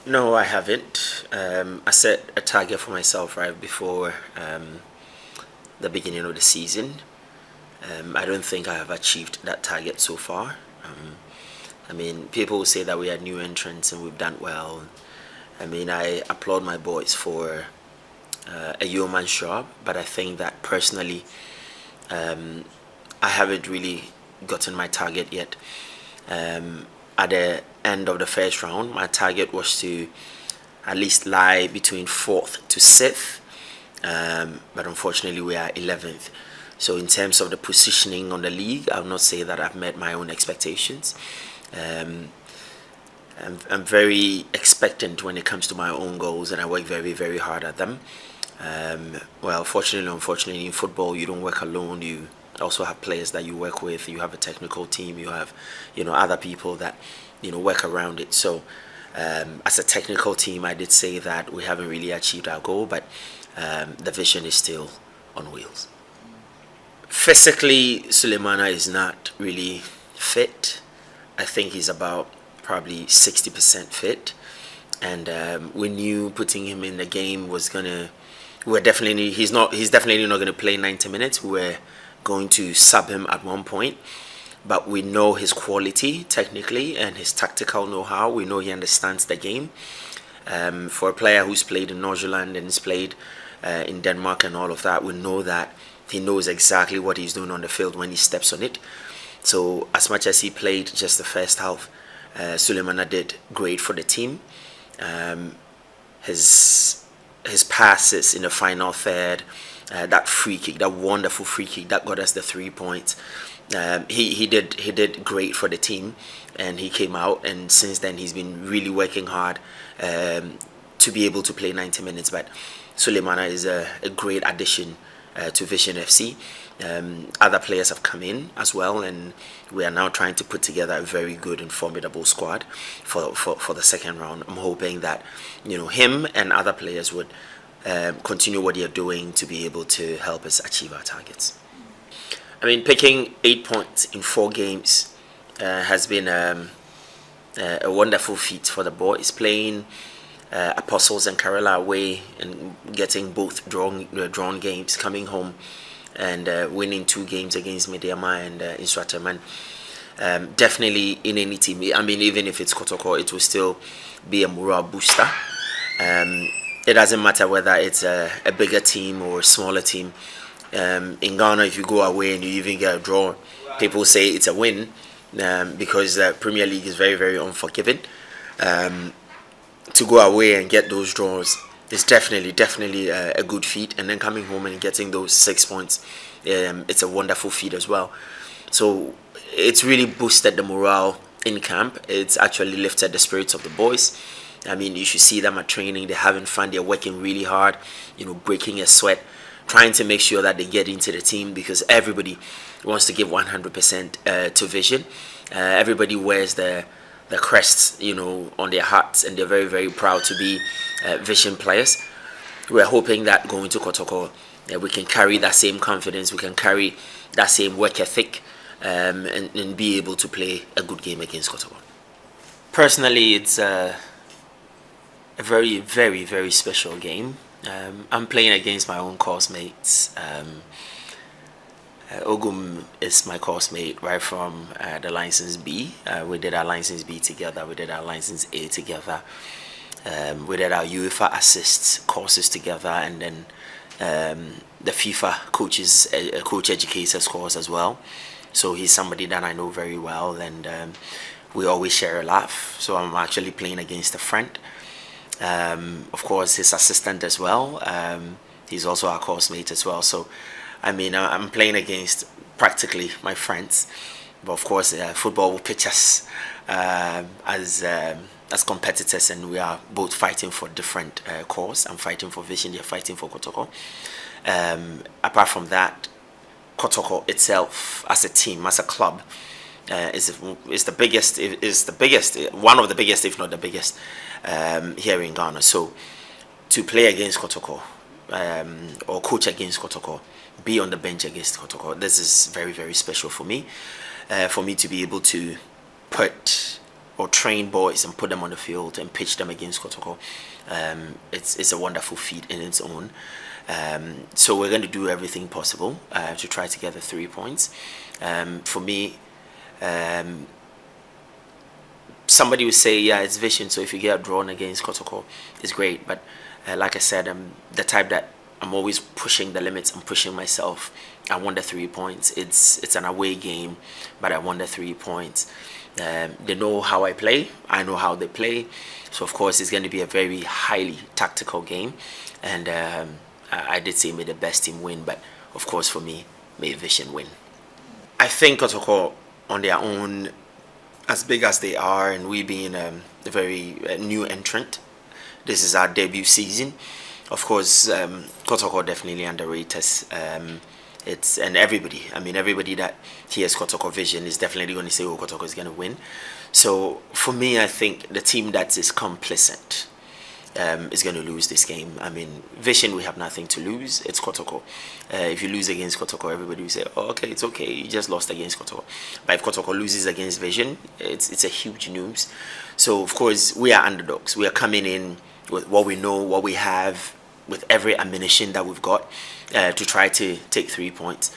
No, I haven't. I set a target for myself right before the beginning of the season. I don't think I have achieved that target so far. I mean, people will say that we are new entrants and we've done well. I mean, I applaud my boys for a yeoman's job, but I think that personally, I haven't really gotten my target yet. At the end of the first round, my target was to at least lie between fourth to sixth, but unfortunately, we are 11th. So, in terms of the positioning on the league, I will not say that I've met my own expectations. Um, I'm very expectant when it comes to my own goals, and I work very, very hard at them. Well, fortunately, unfortunately, in football, you don't work alone. You also have players that you work with. You have a technical team. You have, other people that, work around it. So, as a technical team, I did say that we haven't really achieved our goal, but the vision is still on wheels. Physically, Sulemana is not really fit. I think he's about probably 60% fit, and we knew putting him in the game was gonna. We're definitely he's not. He's definitely not going to play 90 minutes. We're going to sub him at one point, but we know his quality technically and his tactical know-how. We know he understands the game. For a player who's played in Norgeland and has played in Denmark and all of that, we know that he knows exactly what he's doing on the field when he steps on it. So as much as he played just the first half, Sulemana did great for the team. His passes in the final third, that free kick, that wonderful free kick that got us the 3 points. He did great for the team, and he came out. And since then, he's been really working hard to be able to play 90 minutes. But Sulemana is a great addition to Vision FC. Other players have come in as well, and we are now trying to put together a very good and formidable squad for the second round. I'm hoping that him and other players would continue what they're doing to be able to help us achieve our targets. I mean, picking 8 points in 4 games has been a wonderful feat for the boys. Playing Apostles and Kerala away and getting both drawn games, coming home and winning 2 games against Mediama and Insuaterman. Definitely in any team. I mean, even if it's Kotoko, it will still be a morale booster. It doesn't matter whether it's a bigger team or a smaller team. In Ghana, if you go away and you even get a draw, people say it's a win because the Premier League is very, very unforgiving. To go away and get those draws is definitely a good feat, and then coming home and getting those 6 points, it's a wonderful feat as well. So it's really boosted the morale in camp. It's actually lifted the spirits of the boys. I mean, you should see them at training. They're having fun. They're working really hard, breaking a sweat, trying to make sure that they get into the team, because everybody wants to give 100% to Vision. Everybody wears the crests, on their hats, and they're very, very proud to be Vision players. We're hoping that going to Kotoko, we can carry that same confidence, we can carry that same work ethic, and be able to play a good game against Kotoko. Personally, it's a very, very, very special game. I'm playing against my own course mates. Ogum is my course mate right from the license B. We did our license B together. We did our license A together. We did our UEFA assists courses together, and then the FIFA coach educators course as well. So he's somebody that I know very well, and we always share a laugh. So I'm actually playing against a friend. Of course, his assistant as well. He's also our course mate as well. So I mean, I'm playing against practically my friends, but of course, football will pitch us as competitors, and we are both fighting for different cause. I'm fighting for Vision; they're fighting for Kotoko. Apart from that, Kotoko itself, as a team, as a club, is the biggest, one of the biggest, if not the biggest, here in Ghana. So, to play against Kotoko or coach against Kotoko, be on the bench against Kotoko, this is very, very special for me. For me to be able to put or train boys and put them on the field and pitch them against Kotoko. It's a wonderful feat in its own. So we're going to do everything possible to try to get the 3 points. For me, somebody would say, yeah, it's vision. So if you get drawn against Kotoko, it's great. But like I said, I'm the type that I'm always pushing the limits. I'm pushing myself. I want the 3 points. It's an away game, but I want the 3 points. They know how I play. I know how they play. So, of course, it's going to be a very highly tactical game. And I did say may the best team win. But, of course, for me, may Vision win. I think Kotoko, on their own, as big as they are, and we being a very new entrant, this is our debut season. Of course, Kotoko definitely underrated us. And everybody that hears Kotoko Vision is definitely going to say, oh, Kotoko is going to win. So for me, I think the team that is complacent is going to lose this game. I mean, Vision, we have nothing to lose. It's Kotoko. If you lose against Kotoko, everybody will say, oh, okay, it's okay. You just lost against Kotoko. But if Kotoko loses against Vision, it's a huge news. So, of course, we are underdogs. We are coming in with what we know, what we have, with every ammunition that we've got to try to take 3 points.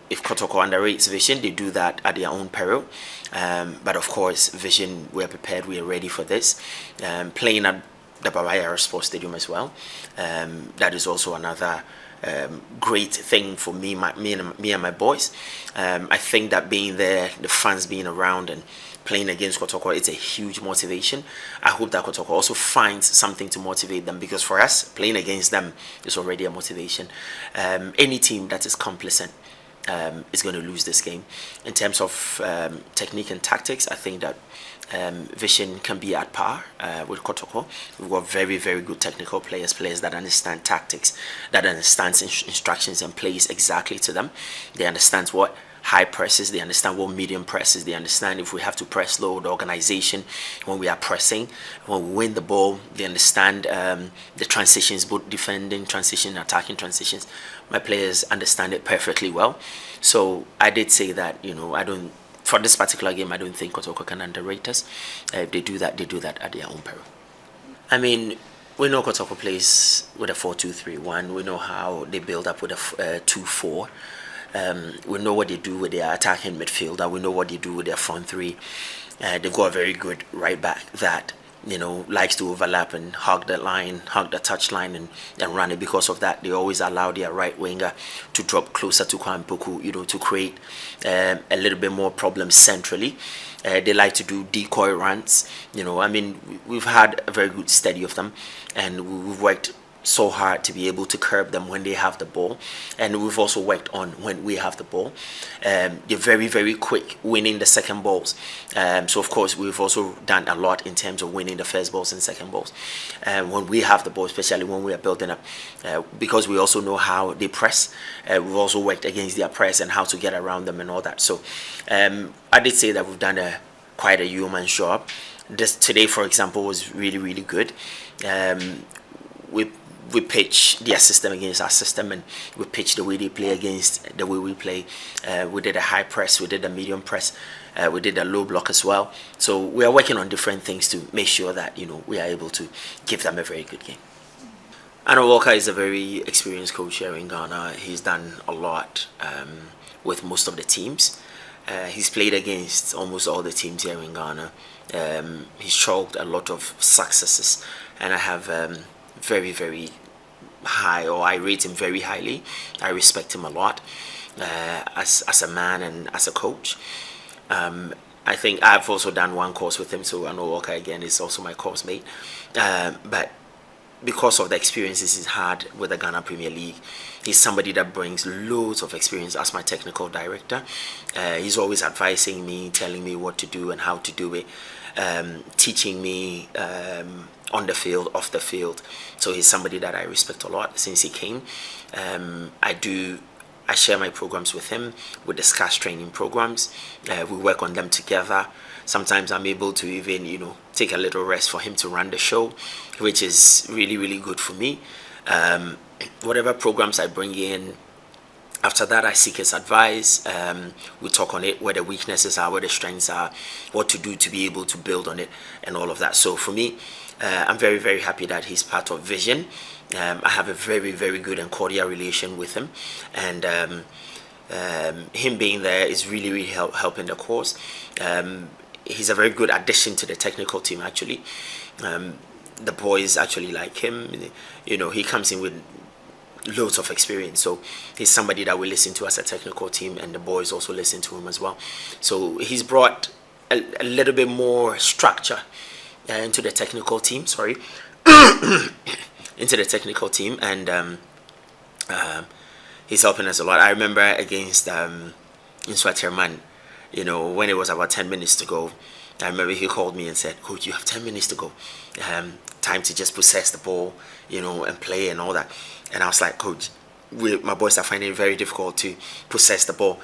If Kotoko underrates Vision, they do that at their own peril. But of course, Vision, we're prepared, we are ready for this. Playing at the Bawaya Sports Stadium as well. That is also another great thing for me and my boys. I think that being there, the fans being around and playing against Kotoko, it's a huge motivation. I hope that Kotoko also finds something to motivate them, because for us, playing against them is already a motivation. Any team that is complacent is going to lose this game. In terms of technique and tactics, I think that Vision can be at par with Kotoko. We've got very, very good technical players that understand tactics, that understand instructions and plays exactly to them. They understand what high presses, they understand what medium presses, they understand if we have to press low, the organization when we are pressing, when we win the ball, they understand the transitions, both defending transition and attacking transitions. My players understand it perfectly well. So I did say that, for this particular game, I don't think Kotoko can underrate us. If they do that at their own peril. I mean, we know Kotoko plays with a 4-2-3-1. We know how they build up with a 2-4. We know what they do with their attacking midfielder. We know what they do with their front three. They've got a very good right back that likes to overlap and hug the line, hug the touch line, and run it. Because of that, they always allow their right winger to drop closer to Kwampoku, to create a little bit more problems centrally. They like to do decoy runs. We've had a very good study of them, and we've worked so hard to be able to curb them when they have the ball, and we've also worked on when we have the ball. They're very, very quick winning the second balls, so of course we've also done a lot in terms of winning the first balls and second balls. When we have the ball, especially when we are building up, because we also know how they press, we've also worked against their press and how to get around them and all that. So I did say that we've done quite a yeoman's job. Today, for example, was really, really good. We pitch their system against our system, and we pitch the way they play against the way we play. We did a high press, we did a medium press, we did a low block as well. So we are working on different things to make sure that we are able to give them a very good game. Annor Walker is a very experienced coach here in Ghana. He's done a lot with most of the teams. He's played against almost all the teams here in Ghana. He's chalked a lot of successes, and I have very, very high, or I rate him very highly. I respect him a lot as a man and as a coach. I think I've also done one course with him, so Annor Walker again is also my course mate. But because of the experiences he's had with the Ghana Premier League, he's somebody that brings loads of experience as my technical director. He's always advising me, telling me what to do and how to do it, teaching me on the field, off the field. So he's somebody that I respect a lot since he came. I share my programs with him. We discuss training programs. We work on them together. Sometimes I'm able to even, take a little rest for him to run the show, which is really, really good for me. Whatever programs I bring in, After that, I seek his advice. We talk on it, where the weaknesses are, where the strengths are, what to do to be able to build on it, and all of that. So for me, I'm very, very happy that he's part of Vision. I have a very, very good and cordial relation with him, and him being there is really, really helping the cause. He's a very good addition to the technical team, actually. The boys actually like him. You know, he comes in with loads of experience, so he's somebody that we listen to as a technical team, and the boys also listen to him as well. So he's brought a little bit more structure into the technical team, into the technical team, and he's helping us a lot. I remember against Nswaterman, you know, when it was about 10 minutes to go, I remember he called me and said, "Coach, you have 10 minutes to go. Time to just possess the ball, you know, and play and all that." And I was like, "Coach, my boys are finding it very difficult to possess the ball."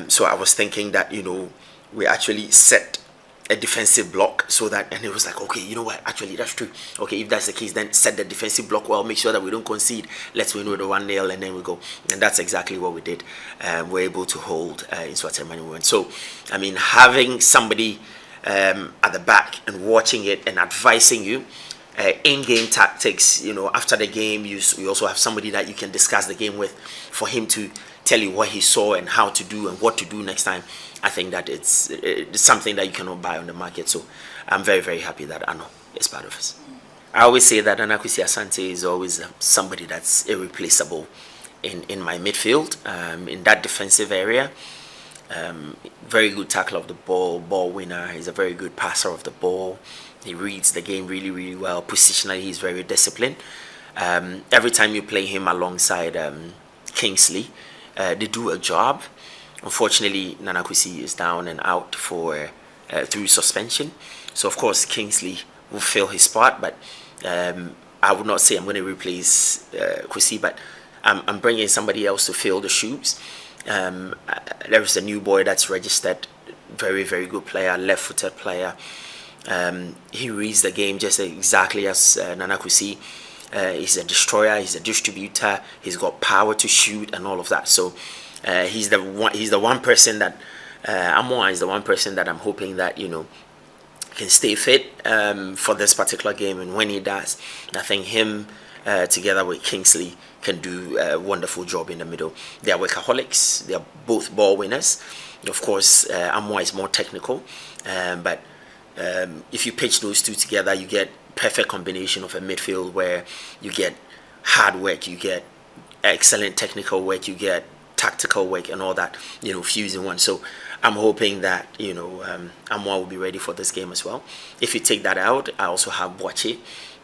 So I was thinking that, you know, we actually set a defensive block so that, and it was like, okay, you know what, actually that's true. Okay, if that's the case, then set the defensive block well, make sure that we don't concede. Let's win with a 1-0, and then we go. And that's exactly what we did. We're able to hold in Swaterman. So, I mean, having somebody at the back and watching it and advising you in-game tactics, you know, after the game, you also have somebody that you can discuss the game with, for him to tell you what he saw and how to do and what to do next time. I think that it's something that you cannot buy on the market. So I'm very, very happy that Annor is part of us. I always say that Anakwesi Asante is always somebody that's irreplaceable in my midfield, in that defensive area. Very good tackler of the ball winner. He's a very good passer of the ball. He reads the game really, really well. Positionally, he's very disciplined. Every time you play him alongside Kingsley, they do a job. Unfortunately, Nanakwesi is down and out for through suspension. So of course Kingsley will fill his spot, but I would not say I'm going to replace Kwesi, but I'm bringing somebody else to fill the shoes. There is a new boy that's registered, very, very good player, left-footed player. He reads the game just exactly as Nanakwesi. He's a destroyer, he's a distributor, he's got power to shoot and all of that. So he's the one person that Amwa is the one person that I'm hoping that, you know, can stay fit for this particular game. And when he does, I think him together with Kingsley can do a wonderful job in the middle. They are workaholics. They are both ball winners. Of course, Amwa is more technical, but if you pitch those two together, you get perfect combination of a midfield where you get hard work, you get excellent technical work, you get tactical work, and all that, you know, fusing one. So I'm hoping that, you know, Amwa will be ready for this game as well. If you take that out, I also have Boache.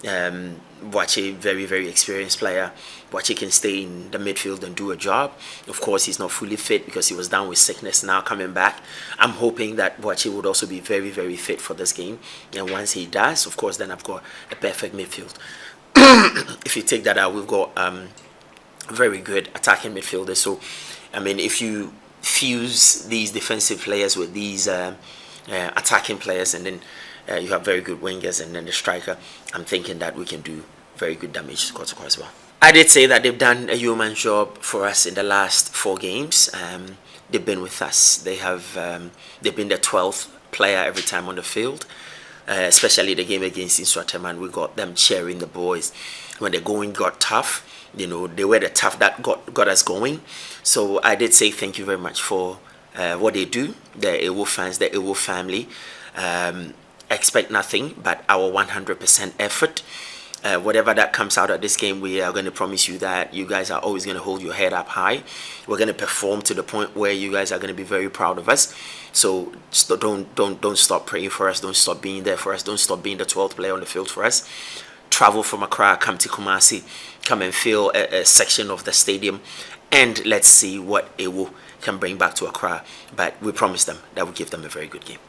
Boache, very, very experienced player. Boache can stay in the midfield and do a job. Of course, he's not fully fit because he was down with sickness. Now coming back, I'm hoping that Boache would also be very, very fit for this game. And once he does, of course, then I've got a perfect midfield. If you take that out, we've got very good attacking midfielders. So, I mean, if you fuse these defensive players with these attacking players, and then you have very good wingers, and then the striker, I'm thinking that we can do very good damage to Kotoko as well. I did say that they've done a yeoman's job for us in the last 4 games. They've been with us. They've been the 12th player every time on the field. Especially the game against Nswaterman, we got them cheering the boys when the going got tough. You know, they were the tough that got us going. So I did say thank you very much for what they do. The Ewo fans, the Ewo family, expect nothing but our 100% effort. Whatever that comes out of this game, we are going to promise you that you guys are always going to hold your head up high. We're going to perform to the point where you guys are going to be very proud of us. So don't stop praying for us. Don't stop being there for us. Don't stop being the 12th player on the field for us. Travel from Accra, come to Kumasi, come and fill a section of the stadium, and let's see what Ewo can bring back to Accra. But we promise them that we'll give them a very good game.